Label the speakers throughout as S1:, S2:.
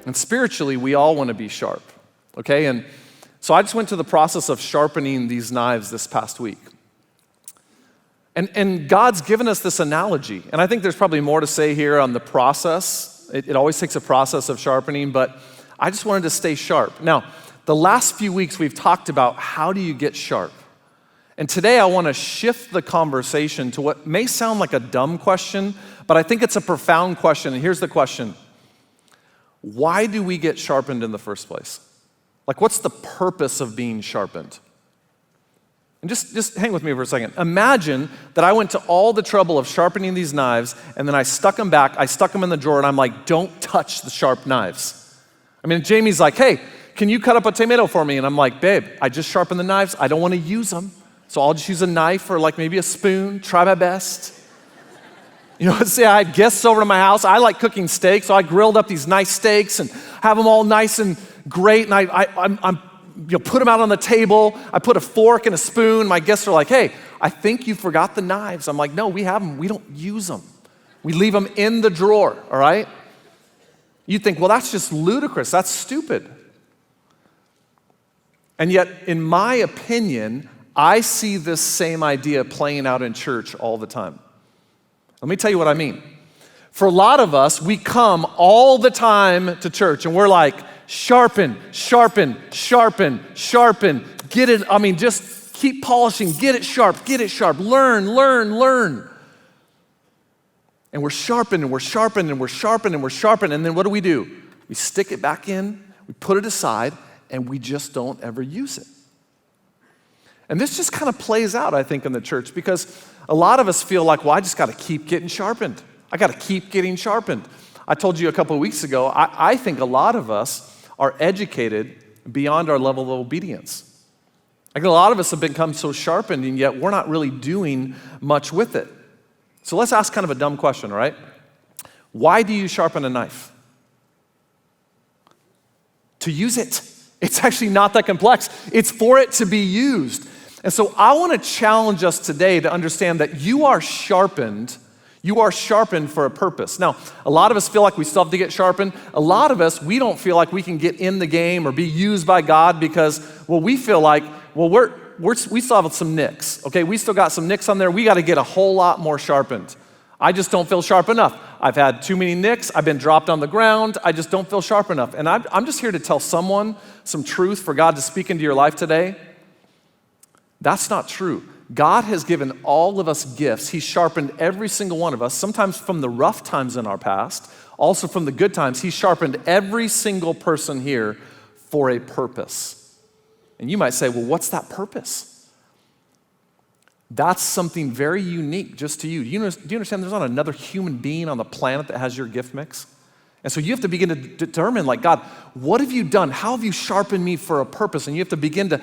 S1: And spiritually, we all want to be sharp, okay? And so I just went through the process of sharpening these knives this past week. And God's given us this analogy, and I think there's probably more to say here on the process. It always takes a process of sharpening, but I just wanted to stay sharp. Now, the last few weeks we've talked about how do you get sharp? And today I want to shift the conversation to what may sound like a dumb question, but I think it's a profound question, and here's the question. Why do we get sharpened in the first place? Like, what's the purpose of being sharpened? And just hang with me for a second. Imagine that I went to all the trouble of sharpening these knives, and then I stuck them back, I stuck them in the drawer, and I'm like, don't touch the sharp knives. I mean, Jamie's like, hey, can you cut up a tomato for me? And I'm like, babe, I just sharpened the knives, I don't want to use them, so I'll just use a knife or like maybe a spoon, try my best. You know, say I had guests over to my house. I like cooking steaks, so I grilled up these nice steaks and have them all nice and great, and I'm put them out on the table. I put a fork and a spoon. My guests are like, hey, I think you forgot the knives. I'm like, no, we have them. We don't use them. We leave them in the drawer, all right? You think, well, that's just ludicrous. That's stupid. And yet, in my opinion, I see this same idea playing out in church all the time. Let me tell you what I mean. For a lot of us, we come all the time to church and we're like, sharpen, sharpen, sharpen, sharpen. Get it, just keep polishing, get it sharp, learn, learn, learn. And we're sharpened and we're sharpened and we're sharpened and we're sharpened. And then what do? We stick it back in, we put it aside, and we just don't ever use it. And this just kind of plays out, I think, in the church because a lot of us feel like, well, I just got to keep getting sharpened. I got to keep getting sharpened. I told you a couple of weeks ago, I think a lot of us are educated beyond our level of obedience. I think a lot of us have become so sharpened, and yet we're not really doing much with it. So let's ask kind of a dumb question, all right? Why do you sharpen a knife? To use it. It's actually not that complex. It's for it to be used. And so I want to challenge us today to understand that you are sharpened for a purpose. Now, a lot of us feel like we still have to get sharpened. A lot of us, we don't feel like we can get in the game or be used by God because, well, we feel like, well, we still have some nicks, okay? We still got some nicks on there. We got to get a whole lot more sharpened. I just don't feel sharp enough. I've had too many nicks. I've been dropped on the ground. I just don't feel sharp enough. And I'm just here to tell someone some truth for God to speak into your life today. That's not true. God has given all of us gifts. He's sharpened every single one of us, sometimes from the rough times in our past, also from the good times. He's sharpened every single person here for a purpose. And you might say, well, what's that purpose? That's something very unique just to you. Do you understand there's not another human being on the planet that has your gift mix? And so you have to begin to determine, like, God, what have you done? How have you sharpened me for a purpose? And you have to begin to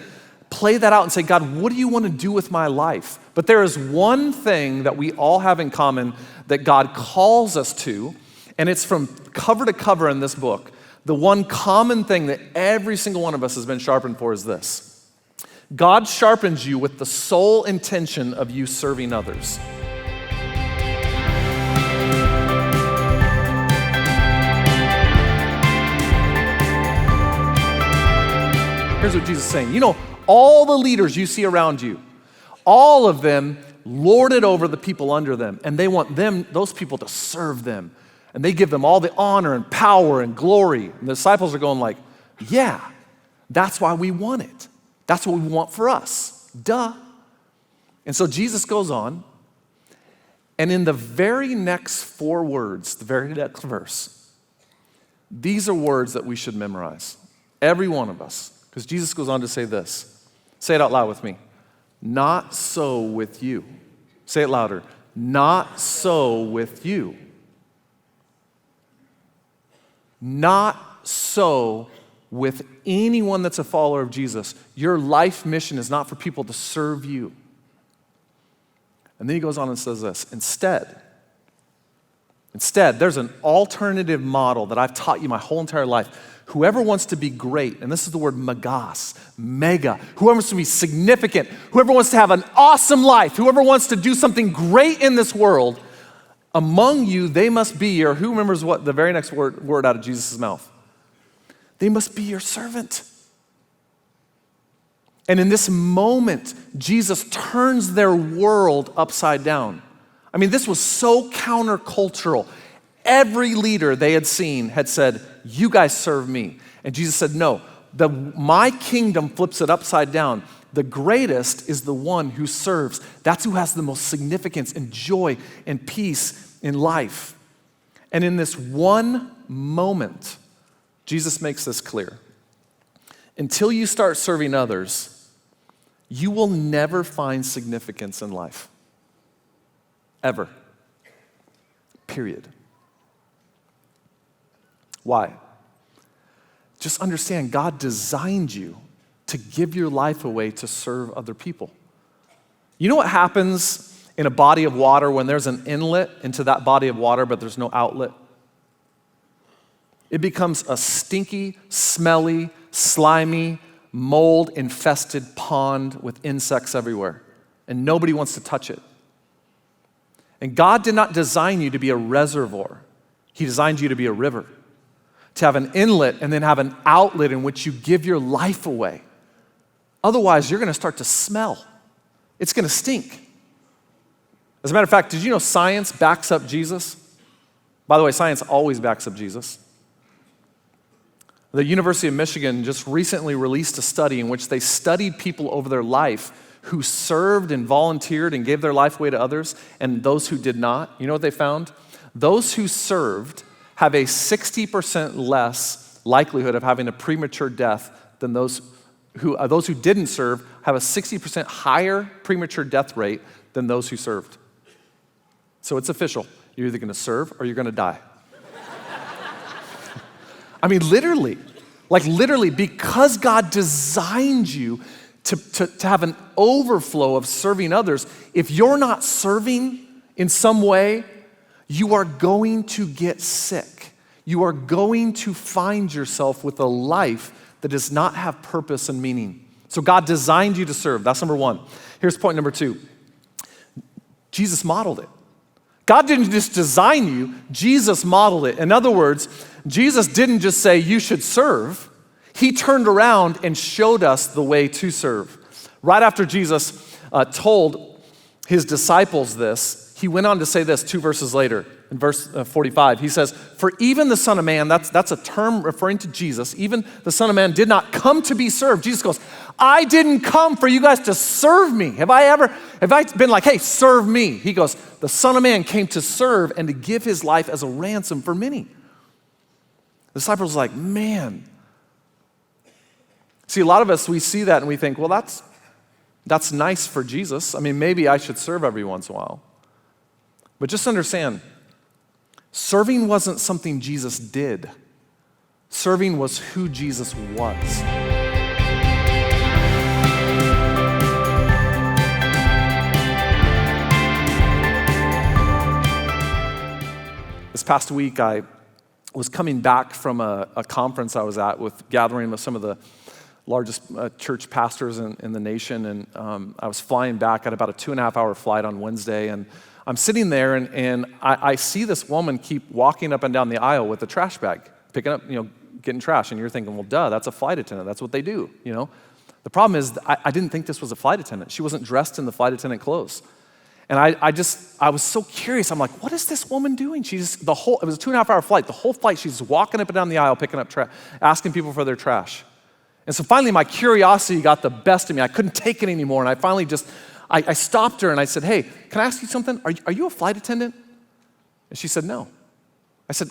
S1: play that out and say, God, what do you want to do with my life? But there is one thing that we all have in common that God calls us to, and it's from cover to cover in this book. The one common thing that every single one of us has been sharpened for is this. God sharpens you with the sole intention of you serving others. Here's what Jesus is saying. You know, all the leaders you see around you, all of them lord it over the people under them, and they want those people to serve them. And they give them all the honor and power and glory. And the disciples are going like, yeah, that's why we want it. That's what we want for us. Duh. And so Jesus goes on, and in the very next 4 words, the very next verse, these are words that we should memorize. Every one of us. Because Jesus goes on to say this. Say it out loud with me. Not so with you. Say it louder. Not so with you. Not so with anyone that's a follower of Jesus. Your life mission is not for people to serve you. And then he goes on and says this. Instead, there's an alternative model that I've taught you my whole entire life. Whoever wants to be great, and this is the word megas, mega, whoever wants to be significant, whoever wants to have an awesome life, whoever wants to do something great in this world, among you they must be, or who remembers what the very next word out of Jesus' mouth? They must be your servant. And in this moment, Jesus turns their world upside down. I mean, this was so countercultural. Every leader they had seen had said, you guys serve me. And Jesus said, no, my kingdom flips it upside down. The greatest is the one who serves. That's who has the most significance and joy and peace in life. And in this one moment, Jesus makes this clear. Until you start serving others, you will never find significance in life. Ever. Period. Why? Just understand God designed you to give your life away to serve other people. You know what happens in a body of water when there's an inlet into that body of water, but there's no outlet? It becomes a stinky, smelly, slimy, mold-infested pond with insects everywhere, and nobody wants to touch it. And God did not design you to be a reservoir. He designed you to be a river, to have an inlet and then have an outlet in which you give your life away. Otherwise, you're going to start to smell. It's going to stink. As a matter of fact, did you know science backs up Jesus? By the way, science always backs up Jesus. The University of Michigan just recently released a study in which they studied people over their life who served and volunteered and gave their life away to others, and those who did not. You know what they found? Those who served have a 60% less likelihood of having a premature death than those who didn't serve have a 60% higher premature death rate than those who served. So it's official. You're either going to serve or you're going to die. I mean, literally, because God designed you to have an overflow of serving others, if you're not serving in some way, you are going to get sick. You are going to find yourself with a life that does not have purpose and meaning. So God designed you to serve. That's number one. Here's point number two. Jesus modeled it. God didn't just design you, Jesus modeled it. In other words, Jesus didn't just say you should serve. He turned around and showed us the way to serve. Right after Jesus told his disciples this, he went on to say this 2 verses later. In verse 45, he says, for even the Son of Man, that's a term referring to Jesus, even the Son of Man did not come to be served. Jesus goes, I didn't come for you guys to serve me. Have I been like, hey, serve me? He goes, the Son of Man came to serve and to give his life as a ransom for many. The disciples were like, man. See, a lot of us, we see that and we think, well, that's nice for Jesus. I mean, maybe I should serve every once in a while. But just understand, serving wasn't something Jesus did. Serving was who Jesus was. This past week, I was coming back from a conference I was at gathering with some of the largest church pastors in the nation, and I was flying back at about a 2.5-hour flight on Wednesday, and I'm sitting there, and I see this woman keep walking up and down the aisle with a trash bag, picking up, getting trash, and you're thinking, well, duh, that's a flight attendant. That's what they do, The problem is, I didn't think this was a flight attendant. She wasn't dressed in the flight attendant clothes. And I was so curious. I'm like, what is this woman doing? It was a 2.5-hour flight. The whole flight, she's walking up and down the aisle, picking up trash, asking people for their trash. And so finally, my curiosity got the best of me. I couldn't take it anymore, and I finally I stopped her and I said, hey, can I ask you something? Are you a flight attendant? And she said, no. I said,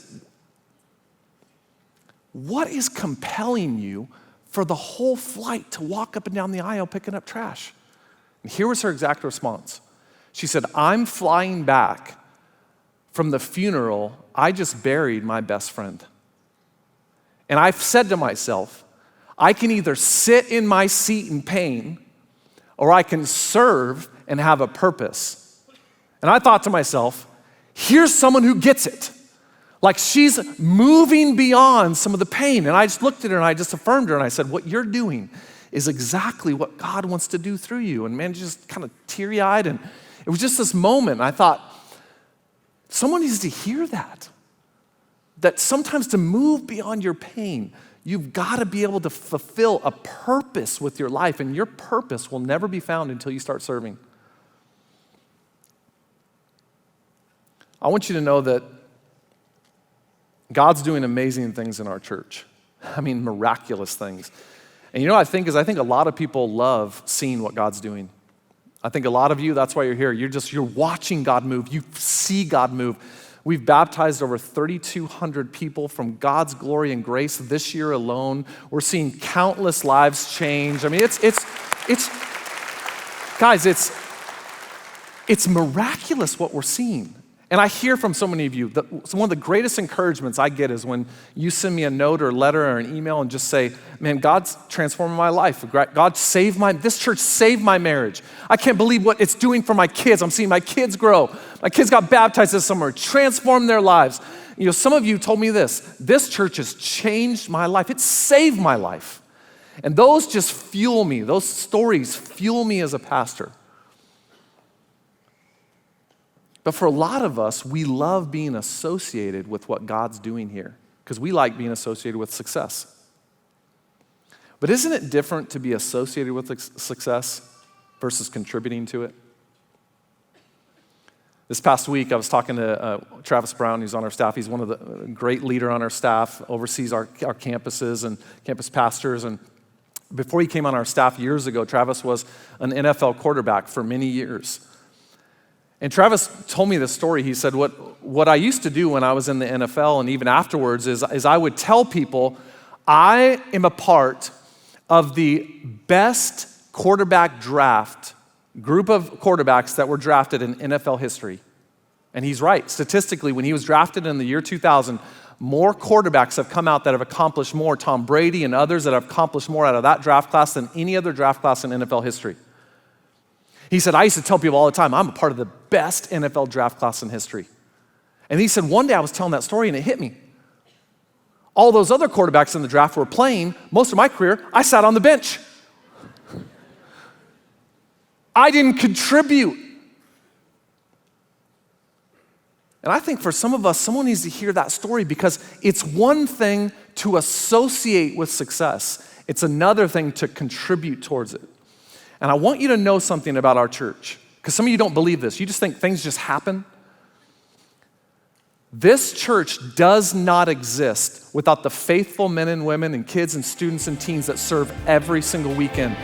S1: what is compelling you for the whole flight to walk up and down the aisle picking up trash? And here was her exact response. She said, I'm flying back from the funeral I just buried my best friend. And I've said to myself, I can either sit in my seat in pain or I can serve and have a purpose. And I thought to myself, here's someone who gets it. Like she's moving beyond some of the pain. And I just looked at her and I just affirmed her and I said, what you're doing is exactly what God wants to do through you. And man, just kind of teary-eyed, and it was just this moment. And I thought, someone needs to hear that. That sometimes to move beyond your pain, You've got to be able to fulfill a purpose with your life, and your purpose will never be found until you start serving. I want you to know that God's doing amazing things in our church. I mean, miraculous things. And you know what I think is I think a lot of people love seeing what God's doing. I think a lot of you, that's why you're here. You're watching God move. You see God move. We've baptized over 3,200 people from God's glory and grace this year alone. We're seeing countless lives change. I mean, guys, it's miraculous what we're seeing. And I hear from so many of you that one of the greatest encouragements I get is when you send me a note or a letter or an email and just say, man, God's transforming my life. God this church saved my marriage. I can't believe what it's doing for my kids. I'm seeing my kids grow. My kids got baptized this summer, transformed their lives. You know, some of you told me this church has changed my life. It saved my life. And those just fuel me. Those stories fuel me as a pastor. But for a lot of us, we love being associated with what God's doing here because we like being associated with success. But isn't it different to be associated with success versus contributing to it? This past week, I was talking to Travis Brown, who's on our staff. He's one of the great leader on our staff, oversees our campuses and campus pastors. And before he came on our staff years ago, Travis was an NFL quarterback for many years. And Travis told me this story. He said, what I used to do when I was in the NFL and even afterwards is I would tell people, I am a part of the best quarterback draft, group of quarterbacks that were drafted in NFL history. And he's right. Statistically, when he was drafted in the year 2000, more quarterbacks have come out that have accomplished more, Tom Brady and others that have accomplished more out of that draft class than any other draft class in NFL history. He said, I used to tell people all the time, I'm a part of the best NFL draft class in history. And he said, one day I was telling that story and it hit me. All those other quarterbacks in the draft were playing. Most of my career, I sat on the bench. I didn't contribute. And I think for some of us, someone needs to hear that story because it's one thing to associate with success. It's another thing to contribute towards it. And I want you to know something about our church, because some of you don't believe this. You just think things just happen. This church does not exist without the faithful men and women and kids and students and teens that serve every single weekend.